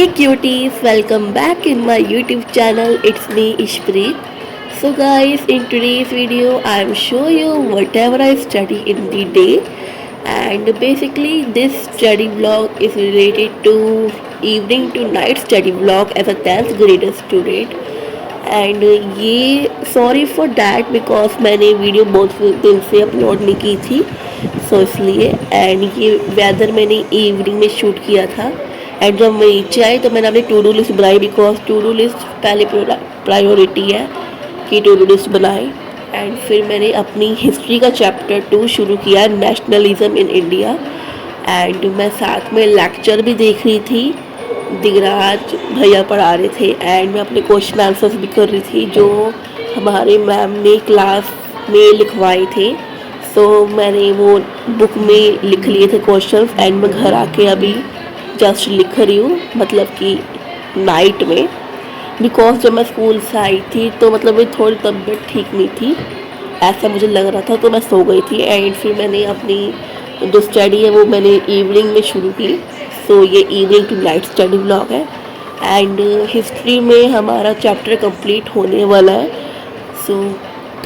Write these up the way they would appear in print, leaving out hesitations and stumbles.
cuties, welcome back in my YouTube channel. It's me Ishpreet. So guys, in today's video I'm show you whatever I study in the day, and basically this study vlog is related to evening to night study vlog as a 10th grader student. And ये sorry for that because मैंने video बहुत दिन से upload नहीं की थी, सो इसलिए। And ये वेदर मैंने इवनिंग में शूट किया था। एंड जब मैं नीचे आई तो मैंने अपनी टू डू लिस्ट बनाई, बिकॉज टू डू लिस्ट पहले प्रायोरिटी है कि टू डू लिस्ट बनाए। एंड फिर मैंने अपनी हिस्ट्री का चैप्टर 2 शुरू किया, नेशनलिज्म इन इंडिया। एंड मैं साथ में लेक्चर भी देख रही थी, दिगराज भैया पढ़ा रहे थे। एंड मैं अपने क्वेश्चन आंसर्स भी कर रही थी जो हमारे मैम ने क्लास में लिखवाए थे। सो मैंने वो बुक में लिख लिए थे क्वेश्चंस, एंड मैं घर आके अभी जस्ट लिख रही हूँ, मतलब कि नाइट में। बिकॉज जब मैं स्कूल से आई थी तो मतलब मेरी थोड़ी तबीयत ठीक नहीं थी, ऐसा मुझे लग रहा था, तो मैं सो गई थी। एंड फिर मैंने अपनी जो स्टडी है वो मैंने इवनिंग में शुरू की। सो ये evening to night study vlog है। एंड हिस्ट्री में हमारा चैप्टर कंप्लीट होने वाला है। सो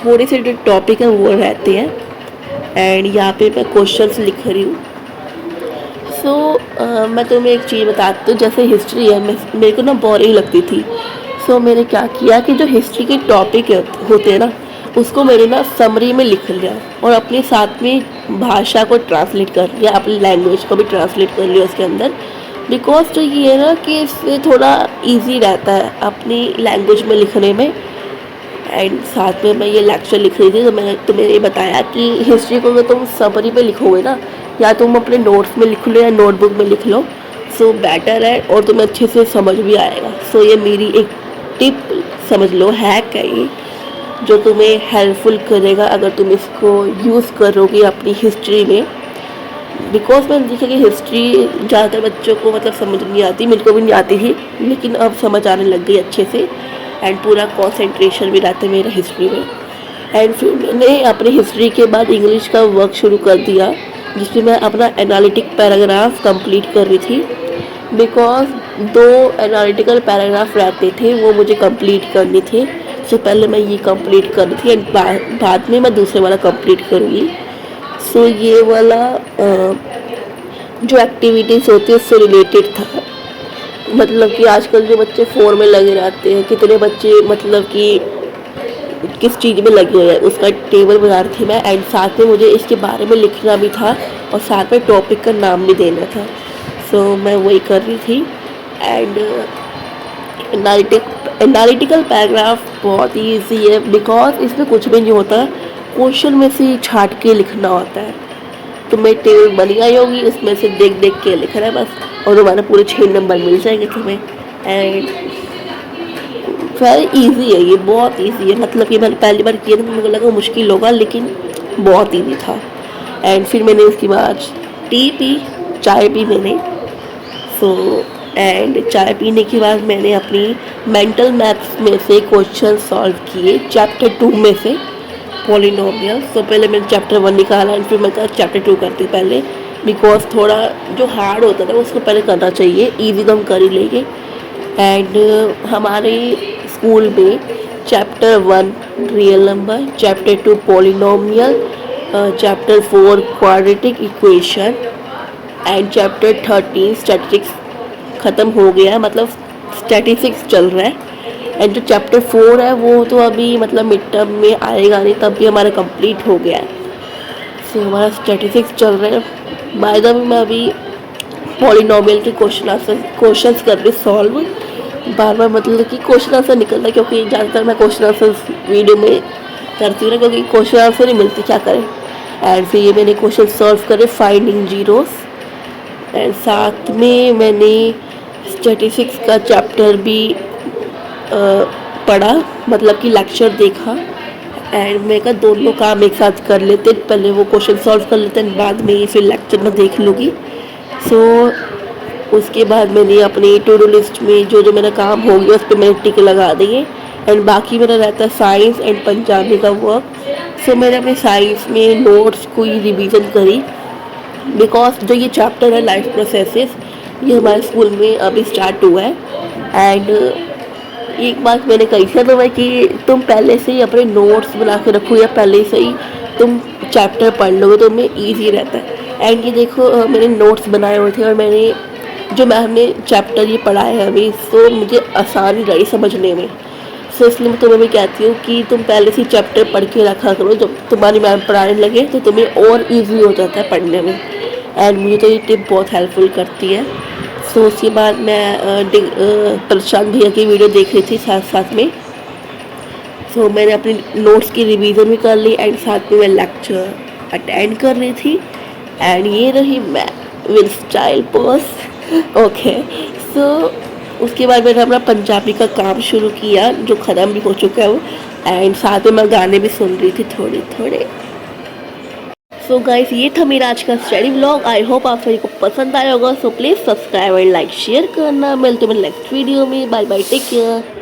थोड़े से जो टॉपिक हैं वो रहते हैं, एंड यहाँ पे मैं क्वेश्चंस लिख रही हूँ। सो मैं तुम्हें एक चीज़ बताती हूँ, जैसे हिस्ट्री है मेरे को ना बोरिंग लगती थी। सो मैंने क्या किया कि जो हिस्ट्री के टॉपिक होते हैं ना, उसको मैंने ना समरी में लिख लिया और अपने साथ में भाषा को ट्रांसलेट कर लिया, अपनी लैंग्वेज को भी ट्रांसलेट कर लिया उसके अंदर। बिकॉज जो ये है ना कि इससे थोड़ा इजी रहता है अपनी लैंग्वेज में लिखने में। एंड साथ में मैं ये लेक्चर लिख रही थी, तो मैंने तुम्हें ये बताया कि हिस्ट्री को अगर तुम समरी में लिखोगे ना, या तुम अपने नोट्स में लिख लो या नोटबुक में लिख लो, सो बेटर है और तुम्हें अच्छे से समझ भी आएगा। सो ये मेरी एक टिप समझ लो, हैक है ये, जो तुम्हें हेल्पफुल करेगा अगर तुम इसको यूज़ करोगे अपनी हिस्ट्री में। बिकॉज मैंने देखा कि हिस्ट्री ज़्यादातर बच्चों को मतलब समझ नहीं आती, मेरे को भी नहीं आती थी, लेकिन अब समझ आने लग गई अच्छे से। एंड पूरा कंसंट्रेशन भी रहता है मेरा हिस्ट्री में। एंड फिर मैंने अपनी हिस्ट्री के बाद इंग्लिश का वर्क शुरू कर दिया, जिसमें मैं अपना एनालिटिक पैराग्राफ कंप्लीट कर रही थी। बिकॉज 2 एनालिटिकल पैराग्राफ रहते थे, वो मुझे कंप्लीट करने थे। तो पहले मैं ये कंप्लीट कर रही थी, एंड बाद में मैं दूसरे वाला कंप्लीट करूँगी। सो ये वाला जो एक्टिविटीज़ होती है उससे रिलेटेड था। मतलब कि आजकल जो बच्चे फ़ोन में लगे रहते हैं, कितने बच्चे मतलब कि किस चीज़ में लगे हुए हैं, उसका टेबल बना रही थी मैं। एंड साथ में मुझे इसके बारे में लिखना भी था और साथ में टॉपिक का नाम भी देना था। सो मैं वही कर रही थी। एंड एनालिटिकल पैराग्राफ बहुत ही ईजी है, बिकॉज इसमें कुछ भी नहीं होता, क्वेश्चन में से छाट के लिखना होता है। तुम्हें टेबल बनी आई होगी, उसमें से देख देख के लिखना है बस, और तुम्हारे पूरे 6 नंबर मिल जाएंगे तुम्हें। एंड वेरी इजी है ये, बहुत इजी है। मतलब कि मैंने पहली बार किया था तो मुझे लगा मुश्किल होगा, लेकिन बहुत इजी था। एंड फिर मैंने उसके बाद टी पी, चाय पी मैंने। सो एंड चाय पीने के बाद मैंने अपनी मेंटल मैथ्स में से क्वेश्चन सॉल्व किए, चैप्टर 2 में से पॉलिनोमियल। सो पहले मैंने चैप्टर 1 निकाला, एंड फिर मैं कहा चैप्टर 2 करती पहले, बिकॉज थोड़ा जो हार्ड होता है ना उसको पहले करना चाहिए, ईजी तो हम कर ही लेंगे। एंड हमारे स्कूल में chapter 1 real number, chapter 2 polynomial, chapter 4 quadratic equation, and chapter 13 statistics ख़त्म हो गया, मतलब स्टैटिस्टिक्स चल रहा है। एंड जो चैप्टर 4 है वो तो अभी मतलब मिड टर्म में आएगा नहीं, तब भी हमारा कंप्लीट हो गया है। सो हमारा स्टैटिस्टिक्स चल रहा है। बाय द वे मैं अभी पॉलिनोमियल के क्वेश्चंस कर रही सॉल्व, बार बार मतलब कि क्वेश्चन आंसर निकलता है, क्योंकि ज़्यादातर मैं क्वेश्चन आंसर वीडियो में करती हूँ ना, क्योंकि क्वेश्चन आंसर नहीं मिलती, क्या करें। एंड फिर ये मैंने क्वेश्चन सॉल्व करे, फाइंडिंग जीरोस। एंड साथ में मैंने स्टैटिस्टिक्स का चैप्टर भी पढ़ा, मतलब कि लेक्चर देखा। एंड मैं कहा दोनों काम एक साथ कर लेते, पहले वो क्वेश्चन सॉल्व कर लेते हैं, बाद में फिर लेक्चर में देख लूँगी। सो उसके बाद मैंने अपनी टू डू लिस्ट में जो जो मेरा काम हो गया उस पर मैंने टिक लगा दिए। एंड बाकी मेरा रहता है साइंस एंड पंजाबी का वर्क। सो मैंने अपने साइंस में नोट्स को ही रिवीजन करी, बिकॉज जो ये चैप्टर है लाइफ प्रोसेसेस, ये हमारे स्कूल में अभी स्टार्ट हुआ है। एंड एक बात मैंने कही थी तुम्हें कि तुम पहले से ही अपने नोट्स बना के रखो या पहले से ही तुम चैप्टर पढ़ लोगे तो तुम्हें ईजी रहता है। एंड ये देखो मैंने नोट्स बनाए हुए थे और मैंने जो मैम ने चैप्टर ये पढ़ाया है अभी तो मुझे आसानी रही समझने में। सो इसलिए मैं तुम्हें भी कहती हूँ कि तुम पहले से चैप्टर पढ़ के रखा करो, जब तुम्हारी मैम पढ़ाने लगे तो तुम्हें और ईजी हो जाता है पढ़ने में। एंड मुझे तो ये टिप बहुत हेल्पफुल करती है। सो उसके बाद मैं प्रशांत भैया की वीडियो देख रही थी साथ साथ में। सो मैंने अपनी नोट्स की रिवीजन भी कर ली एंड साथ में मैं लेक्चर अटेंड कर रही थी। एंड ये रही मैं विद स्टाइल पोस्ट। ओके, सो उसके बाद मैंने अपना पंजाबी का काम शुरू किया जो ख़त्म भी हो चुका है वो। एंड साथ में मैं गाने भी सुन रही थी थोड़े थोड़े। सो गाइस ये था मेरा आज का स्टडी व्लॉग। आई होप आप सभी को पसंद आया होगा। So please subscribe and like share करना। मिलते हैं नेक्स्ट वीडियो में। Bye bye, take care.